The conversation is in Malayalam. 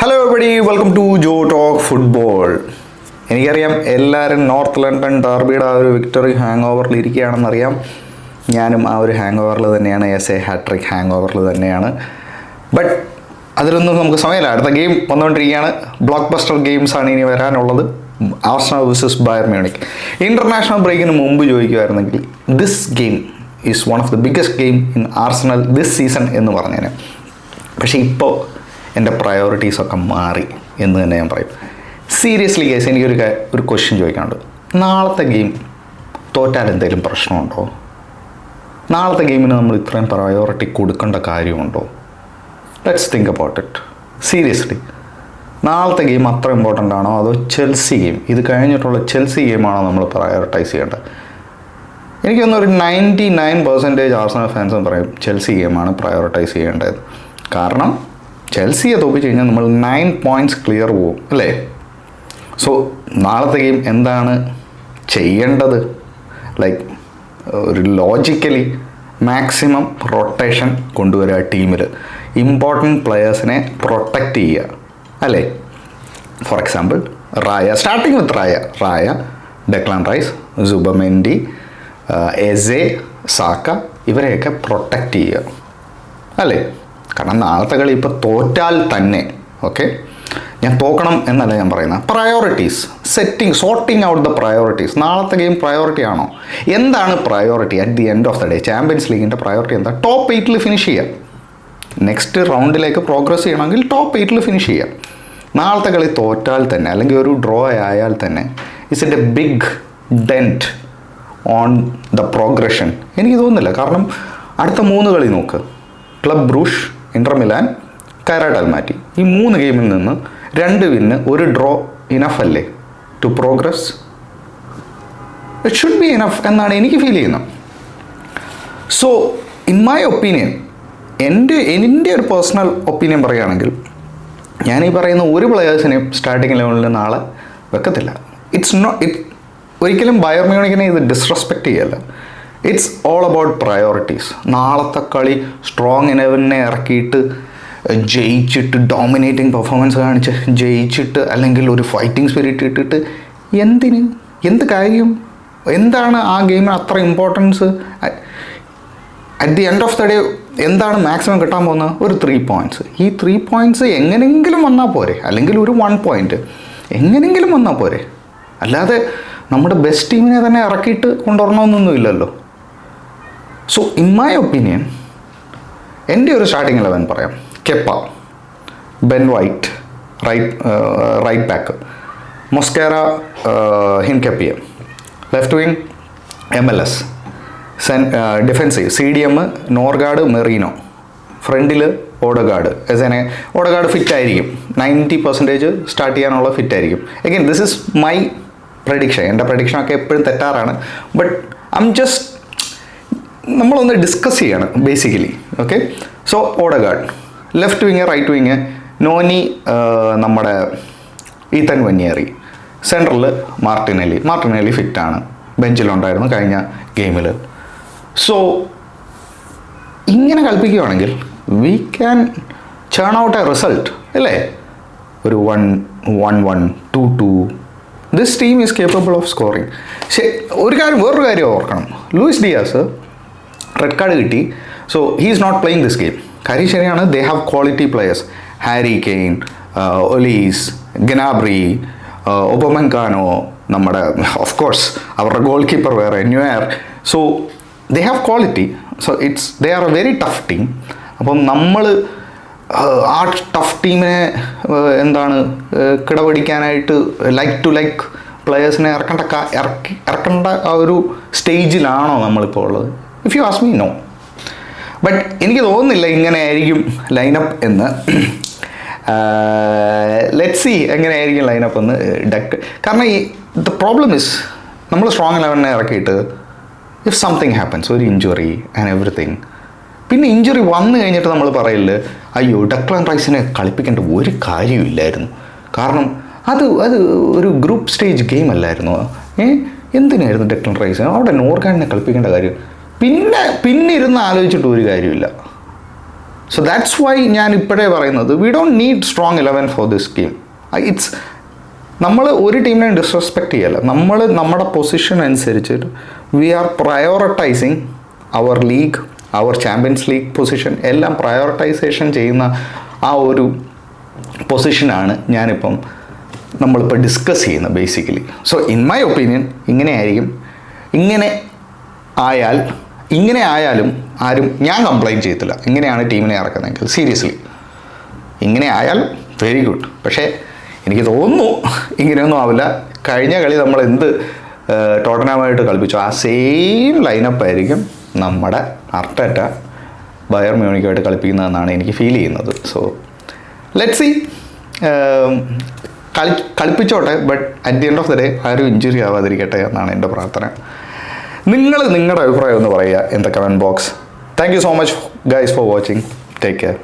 Hello everybody, welcome to Joe talk football. എനിക്കറിയാം എല്ലാവരും നോർത്ത് ലണ്ടൻ ഡർബിയുടെ ആ ഒരു വിക്ടറി ഹാങ് ഓവറിൽ ഇരിക്കുകയാണെന്നറിയാം. ഞാനും ആ ഒരു ഹാങ് ഓവറിൽ തന്നെയാണ്, ഹാട്രിക് ഹാങ് ഓവറിൽ തന്നെയാണ്. ബട്ട് അതിലൊന്നും നമുക്ക് സമയമില്ല. അടുത്ത ഗെയിം വന്നുകൊണ്ടിരിക്കുകയാണ്. ബ്ലോക്ക് ബസ്റ്റർ ഗെയിംസാണ് ഇനി വരാനുള്ളത്. Arsenal versus Bayern Munich. International ബ്രേക്കിന് മുമ്പ് ചോദിക്കുമായിരുന്നെങ്കിൽ this game is one of the biggest game in Arsenal this season എന്ന് പറഞ്ഞേനെ. പക്ഷേ ഇപ്പോൾ എൻ്റെ പ്രയോറിറ്റീസൊക്കെ മാറി എന്ന് തന്നെ ഞാൻ പറയും. സീരിയസ്ലി കേസ് എനിക്കൊരു ക്വസ്റ്റ്യൻ ചോദിക്കാനുണ്ട്. നാളത്തെ ഗെയിം തോറ്റാൽ എന്തെങ്കിലും പ്രശ്നമുണ്ടോ? നാളത്തെ ഗെയിമിന് നമ്മൾ ഇത്രയും പ്രയോറിറ്റി കൊടുക്കേണ്ട കാര്യമുണ്ടോ? Let's think about it seriously. നാളത്തെ ഗെയിം അത്ര ഇമ്പോർട്ടൻ്റ് ആണോ, അതോ ചെൽസി ഗെയിം, ഇത് കഴിഞ്ഞിട്ടുള്ള ചെൽസി ഗെയിമാണോ നമ്മൾ പ്രയോറിറ്റൈസ് ചെയ്യേണ്ടത്? എനിക്കൊന്നൊരു 99% ആർസണൽ ഫാൻസും പറയും ചെൽസി ഗെയിമാണ് പ്രയോറിറ്റൈസ് ചെയ്യേണ്ടത്. കാരണം ചെൽസിയെ തോപ്പിച്ച് കഴിഞ്ഞാൽ നമ്മൾ 9 പോയിൻറ്റ്സ് ക്ലിയർ പോവും, അല്ലേ? സോ നാളത്തെ ഗെയിം എന്താണ് ചെയ്യേണ്ടത്? ലൈക്ക് ഒരു ലോജിക്കലി മാക്സിമം റൊട്ടേഷൻ കൊണ്ടുവരിക ടീമിൽ, ഇമ്പോർട്ടൻറ്റ് പ്ലെയേഴ്സിനെ പ്രൊട്ടക്റ്റ് ചെയ്യുക, അല്ലേ? For example starting with Raya, Declan Rice, Zubimendi, Eze, Saka, ഇവരെയൊക്കെ പ്രൊട്ടക്റ്റ് ചെയ്യുക, അല്ലേ? കാരണം നാളത്തെ കളി ഇപ്പോൾ തോറ്റാൽ തന്നെ, ഓക്കെ, ഞാൻ തോക്കണം എന്നല്ല ഞാൻ പറയുന്നത്, priorities sorting out the priorities. നാളത്തെ ഗെയിം പ്രയോറിറ്റി ആണോ? എന്താണ് priority at the end of the day? Champions ലീഗിൻ്റെ പ്രയോറിറ്റി എന്താ? ടോപ്പ് 8 ഫിനിഷ് ചെയ്യുക. നെക്സ്റ്റ് റൗണ്ടിലേക്ക് പ്രോഗ്രസ് ചെയ്യണമെങ്കിൽ ടോപ്പ് 8 ഫിനിഷ് ചെയ്യുക. നാളത്തെ കളി തോറ്റാൽ തന്നെ, അല്ലെങ്കിൽ ഒരു ഡ്രോ ആയാൽ തന്നെ, it's a big dent on the progression. എനിക്ക് തോന്നുന്നില്ല. കാരണം അടുത്ത 3 കളി നോക്ക്, Club Brugge, Inter Milan, Kairat Almaty. ഈ 3 ഗെയിമിൽ നിന്ന് 2 വിന്ന്, 1 ഡ്രോ ഇനഫ് അല്ലേ to progress? It should be enough എന്നാണ് എനിക്ക് ഫീൽ ചെയ്യുന്നത്. സോ ഇൻ മൈ ഒപ്പീനിയൻ, എൻ്റെ ഒരു പേഴ്സണൽ ഒപ്പീനിയൻ പറയുകയാണെങ്കിൽ, ഞാനീ പറയുന്ന ഒരു പ്ലെയേഴ്സിനെയും സ്റ്റാർട്ടിംഗ് ലെവലിൽ നാളെ വെക്കത്തില്ല. ഒരിക്കലും ബയർ മ്യൂണിക്കിനെ ഇത് ഡിസ്റെസ്പെക്റ്റ് ചെയ്യല്ല. It's all about priorities. നാളത്തെ കളി സ്ട്രോങ് ഇലവനെ ഇറക്കിയിട്ട് ജയിച്ചിട്ട്, ഡോമിനേറ്റിംഗ് പെർഫോമൻസ് കാണിച്ച് ജയിച്ചിട്ട്, അല്ലെങ്കിൽ ഒരു ഫൈറ്റിംഗ് സ്പിരിറ്റ് ഇട്ടിട്ട് എന്ത് കാര്യം? എന്താണ് ആ ഗെയിമിന് അത്ര importance? At the end of the day എന്താണ് മാക്സിമം കിട്ടാൻ പോകുന്നത്? ഒരു 3 പോയിൻറ്റ്സ്. ഈ 3 പോയിൻറ്റ്സ് എങ്ങനെയെങ്കിലും വന്നാൽ പോരെ, അല്ലെങ്കിൽ ഒരു 1 പോയിൻറ്റ് എങ്ങനെയെങ്കിലും വന്നാൽ പോരെ. അല്ലാതെ നമ്മുടെ ബെസ്റ്റ് ടീമിനെ തന്നെ ഇറക്കിയിട്ട് കൊണ്ടുവരണമെന്നൊന്നും ഇല്ലല്ലോ. സോ ഇൻ മൈ ഒപ്പീനിയൻ, എൻ്റെ ഒരു സ്റ്റാർട്ടിംഗ് 11 പറയാം. Kepa, Ben White right back, Mosquera, Hincapie, left wing MLS, defensive CDM, Norgaard, Merino, ഫ്രണ്ടിൽ ഓഡഗാർഡ്. ഓഡഗാർഡ് ഫിറ്റ് ആയിരിക്കും, 90% സ്റ്റാർട്ട് ചെയ്യാനുള്ള ഫിറ്റ് ആയിരിക്കും. Again this is my prediction. എൻ്റെ പ്രഡിക്ഷനൊക്കെ എപ്പോഴും തെറ്റാറാണ്. ബട്ട് നമ്മളൊന്ന് ഡിസ്കസ് ചെയ്യാണ് basically. Okay, so Odegaard, left wing, right wing Noni, നമ്മുടെ ഈത്തൻ വന്യേറി, സെൻട്രൽ മാർട്ടിനെല്ലി ഫിറ്റാണ്, ബെഞ്ചിലുണ്ടായിരുന്നു കഴിഞ്ഞ ഗെയിമിൽ. സോ ഇങ്ങനെ കൽപ്പിക്കുകയാണെങ്കിൽ we can churn out a result, അല്ലേ? ഒരു 1-1, 2-2. This team is capable of scoring. വേറൊരു കാര്യം ഓർക്കണം. ലൂയിസ് ഡിയാസ് റെഡ് കാർഡ് കിട്ടി. So he is not playing this game. കാര്യം ശരിയാണ്, they have quality players. Harry Kane, Olise, Gnabry, Upamecano, നമ്മുടെ ഓഫ് കോഴ്സ് അവരുടെ ഗോൾ കീപ്പർ വേറെ, Neuer. So they have quality. So they are a very tough team. അപ്പം നമ്മൾ ആ ടഫ് ടീമിനെ കിടപിടിക്കാനായിട്ട് ലൈക്ക് പ്ലെയേഴ്സിനെ ഇറക്കേണ്ട ആ ഒരു സ്റ്റേജിലാണോ നമ്മളിപ്പോൾ ഉള്ളത്? If you ask me, no. But എനിക്ക് തോന്നുന്നില്ല ഇങ്ങനെ ആയിരിക്കും ലൈനപ്പ് എന്ന്. ലെറ്റ്സ് സീ എങ്ങനെയായിരിക്കും ലൈനപ്പ് എന്ന്. കാരണം ദ പ്രോബ്ലം ഇസ്, നമ്മൾ സ്ട്രോങ് 11 ഇറക്കിയിട്ട് ഇഫ് സംതിങ് ഹാപ്പൻസ്, ഒരു ഇഞ്ചുറി ആൻഡ് എവറിത്തിങ്, പിന്നെ ഇഞ്ചുറി വന്നു കഴിഞ്ഞിട്ട് നമ്മൾ പറയില്ലേ, അയ്യോ ഡെക്ലാൻ റൈസിനെ കളിപ്പിക്കേണ്ട ഒരു കാര്യമില്ലായിരുന്നു, കാരണം അത് ഒരു ഗ്രൂപ്പ് സ്റ്റേജ് ഗെയിം അല്ലായിരുന്നു, എന്തിനായിരുന്നു ഡെക്ലാൻ റൈസ് അവിടെ നോർഗാർഡിനെ കളിപ്പിക്കേണ്ട കാര്യം? പിന്നെ ഇരുന്ന് ആലോചിച്ചിട്ട് ഒരു കാര്യമില്ല. സോ ദാറ്റ്സ് വൈ ഞാൻ ഇപ്പോഴേ പറയുന്നത് we don't need strong 11 for this game. It's നമ്മൾ ഒരു ടീമിനെ ഡിസ്റെസ്പെക്റ്റ് ചെയ്യല്ല, നമ്മൾ നമ്മുടെ പൊസിഷൻ അനുസരിച്ചിട്ട് വി ആർ പ്രയോറിറ്റൈസിങ് അവർ ലീഗ്, അവർ ചാമ്പ്യൻസ് ലീഗ് പൊസിഷൻ എല്ലാം പ്രയോറിറ്റൈസേഷൻ ചെയ്യുന്ന ആ ഒരു പൊസിഷനാണ് നമ്മളിപ്പോൾ ഡിസ്കസ് ചെയ്യുന്നത് basically. So in my opinion ഇങ്ങനെയായിരിക്കും. ഇങ്ങനെ ആയാലും ആരും ഞാൻ കംപ്ലൈൻറ്റ് ചെയ്യത്തില്ല ഇങ്ങനെയാണ് ടീമിനെ ഇറക്കുന്നതെങ്കിൽ. സീരിയസ്ലി ഇങ്ങനെ ആയാൽ വെരി ഗുഡ്. പക്ഷേ എനിക്ക് തോന്നുന്നു ഇങ്ങനെയൊന്നും ആവില്ല. കഴിഞ്ഞ കളി നമ്മൾ എന്ത് ടോട്ടനാമായിട്ട് കളിപ്പിച്ചു ആ സെയിം ലൈനപ്പ് ആയിരിക്കും നമ്മുടെ അർട്ടറ്റ ബയർ മ്യൂണിക്കുമായിട്ട് കളിപ്പിക്കുന്നതെന്നാണ് എനിക്ക് ഫീൽ ചെയ്യുന്നത്. So let's see. കളിപ്പിച്ചോട്ടെ, but at the end of the day ആരും ഇഞ്ചുറി ആവാതിരിക്കട്ടെ എന്നാണ് എൻ്റെ പ്രാർത്ഥന. നിങ്ങളുടെ അഭിപ്രായം ഒന്ന് പറയുക in the comment box. Thank you so much guys for watching. Take care.